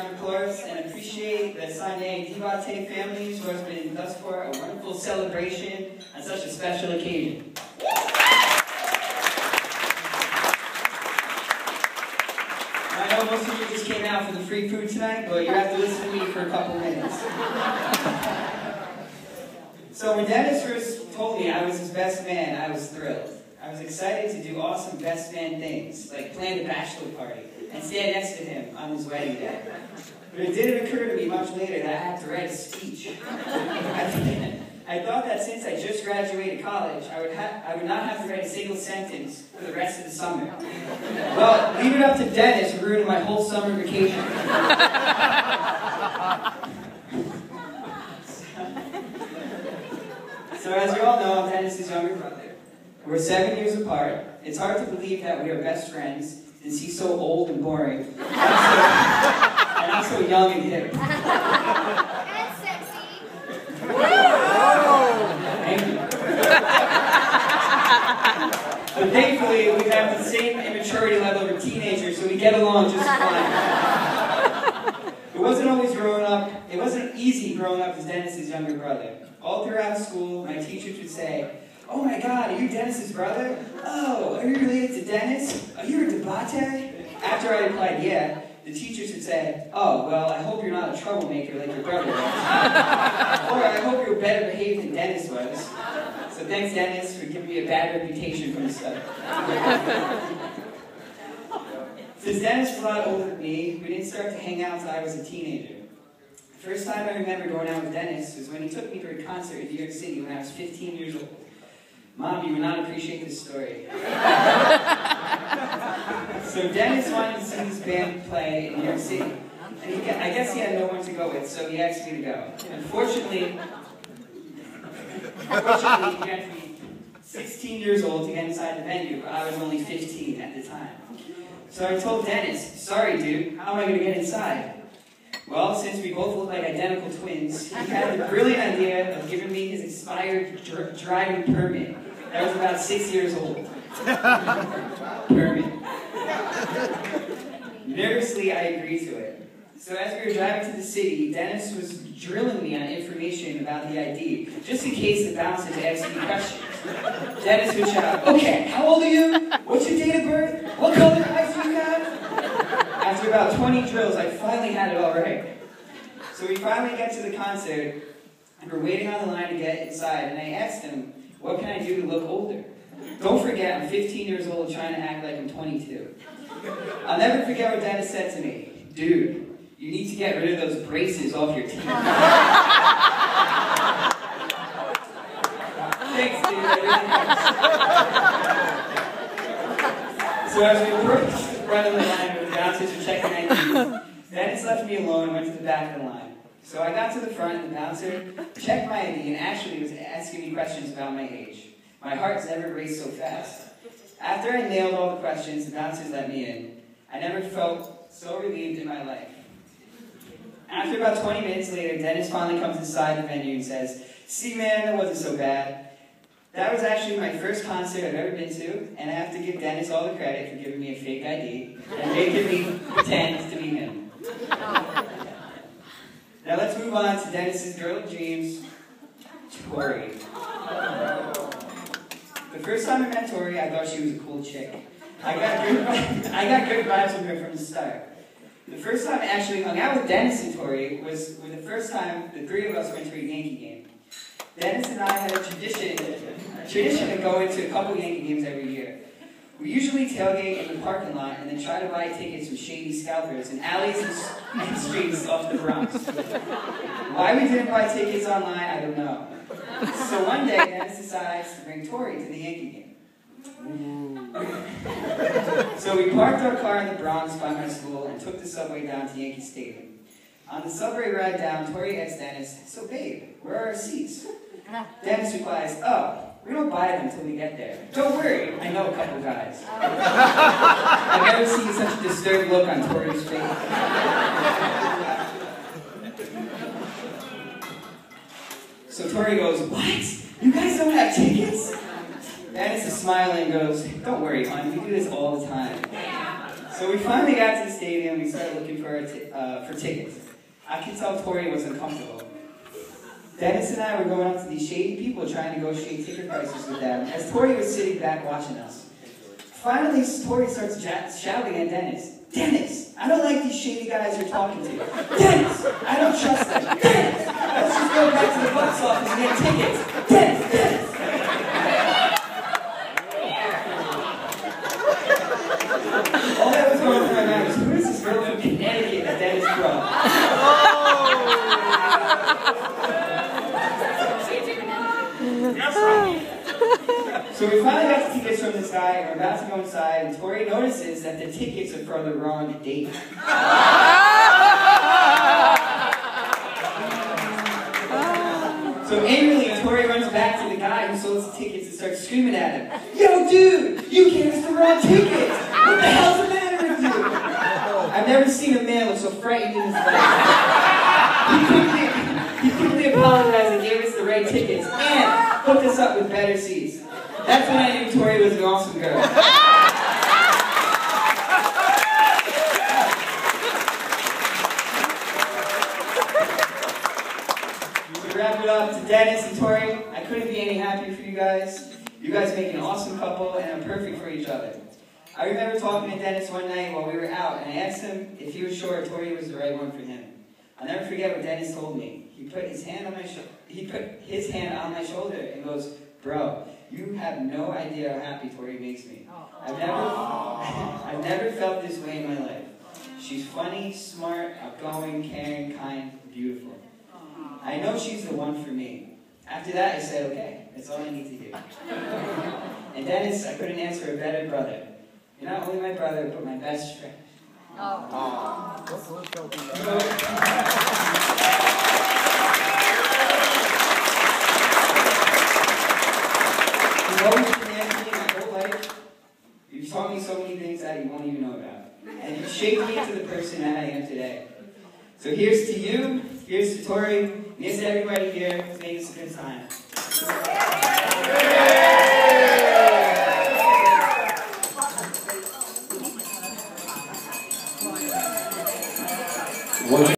round of applause and appreciate the Sane Divate families who has been thus far a wonderful celebration on such a special occasion. I know most of you just came out for the free food tonight, but you have to listen to me for a couple minutes. So when Dennis first told me I was his best man, I was thrilled. I was excited to do awesome best man things, like plan the bachelor party and stand next to him on his wedding day. But it didn't occur to me much later that I had to write a speech. I thought that since I just graduated college, I would not have to write a single sentence for the rest of the summer. Well, leave it up to Dennis who ruined my whole summer vacation. So as you all know, I'm Dennis's younger brother. We're 7 years apart. It's hard to believe that we are best friends since he's so old and boring. And I'm so young and hip. And sexy. Thank you. But thankfully, we have the same immaturity level of a teenager, so we get along just fine. It wasn't easy growing up as Dennis's younger brother. All throughout school, my teachers would say, "Oh my God, are you Dennis's brother? Oh, are you related to Dennis? Are you a debate?" After I replied, yeah, the teachers would say, "Oh, well, I hope you're not a troublemaker like your brother was." Or, "I hope you're better behaved than Dennis was." So thanks, Dennis, for giving me a bad reputation from the start. Since Dennis was a lot older than me, we didn't start to hang out until I was a teenager. The first time I remember going out with Dennis was when he took me to a concert in New York City when I was 15 years old. Mom, you would not appreciate this story. So Dennis wanted to see this band play in New York City. And I guess he had no one to go with, so he asked me to go. Unfortunately, you had to be 16 years old to get inside the venue, but I was only 15 at the time. So I told Dennis, "Sorry, dude, how am I going to get inside?" Well, since we both look like identical twins, he had the brilliant idea of giving me his expired driving permit. That was about 6 years old. Permit. Nervously, I agreed to it. So as we were driving to the city, Dennis was drilling me on information about the ID, just in case the bouncers asked me questions. Dennis would shout, "Okay, how old are you? What's your date of birth? What color eyes do you have?" After about 20 drills, I finally had it all right. So we finally get to the concert, and we're waiting on the line to get inside, and I asked him, "What can I do to look older?" Don't forget, I'm 15 years old trying to act like I'm 22. I'll never forget what Dennis said to me. "Dude, you need to get rid of those braces off your teeth." Thanks, dude. That really helps. So as we approached the front of the line where the bouncers were checking IDs, Dennis left me alone and went to the back of the line. So I got to the front and the bouncer checked my ID and actually was asking me questions about my age. My heart's never raced so fast. After I nailed all the questions, the bouncers let me in. I never felt so relieved in my life. After about 20 minutes later, Dennis finally comes inside the venue and says, "See, man, that wasn't so bad." That was actually my first concert I've ever been to, and I have to give Dennis all the credit for giving me a fake ID and making me pretend to be him. Now let's move on to Dennis's girl of dreams, Tori. The first time I met Tori, I thought she was a cool chick. I got good vibes from her from the start. The first time I actually hung out with Dennis and Tori was the first time the three of us went to a Yankee game. Dennis and I had a tradition of going to a couple Yankee games every year. We usually tailgate in the parking lot and then try to buy tickets from shady scalpers in alleys and streets off the Bronx. Why we didn't buy tickets online, I don't know. So one day, Dennis decides to bring Tori to the Yankee game. So we parked our car in the Bronx by my school and took the subway down to Yankee Stadium. On the subway ride down, Tori asks Dennis, "So babe, where are our seats?" Dennis replies, "Oh, we don't buy them until we get there. Don't worry, I know a couple guys." I've never seen such a disturbed look on Tori's face. So Tori goes, "What? You guys don't have tickets?" Dennis is smiling and goes, "Don't worry, hon, we do this all the time." So So we finally got to the stadium. We started looking for tickets. I could tell Tori was uncomfortable. Dennis and I were going up to these shady people trying to negotiate ticket prices with them as Tori was sitting back watching us. Finally, Tori starts shouting at Dennis. Dennis, I don't like these shady guys you're talking to. Dennis, I don't trust them. Dennis, let's just go back to the box office and get tickets. Dennis, Dennis. All that was going through my mind was, who is this girl from Connecticut that Dennis brought? So we finally got the tickets from this guy, and we're about to go inside, and Tori notices that the tickets are for the wrong date. So angrily, Tori runs back to the guy who sold the tickets and starts screaming at him. Yo, dude, you gave us the wrong tickets! What the hell's the matter with you? I've never seen a man look so frightened in his life. He quickly apologized and gave us the right tickets, and hooked us up with better seats. That's when I knew Tori was an awesome girl. To wrap it up, to Dennis and Tori, I couldn't be any happier for you guys. You guys make an awesome couple and are perfect for each other. I remember talking to Dennis one night while we were out, and I asked him if he was sure Tori was the right one for him. I'll never forget what Dennis told me. He put his hand on my shoulder and goes, "Bro, you have no idea how happy Tori makes me. I've never felt this way in my life. She's funny, smart, outgoing, caring, kind, beautiful. I know she's the one for me." After that, I said, "Okay, that's all I need to hear." And Dennis, I couldn't answer a better brother. You're not only my brother, but my best friend. You've always been there for me my whole life. You've taught me so many things that you won't even know about. And you've shaped me into the person that I am today. So here's to you, here's to Tori, and here's to everybody here who's made us a good time.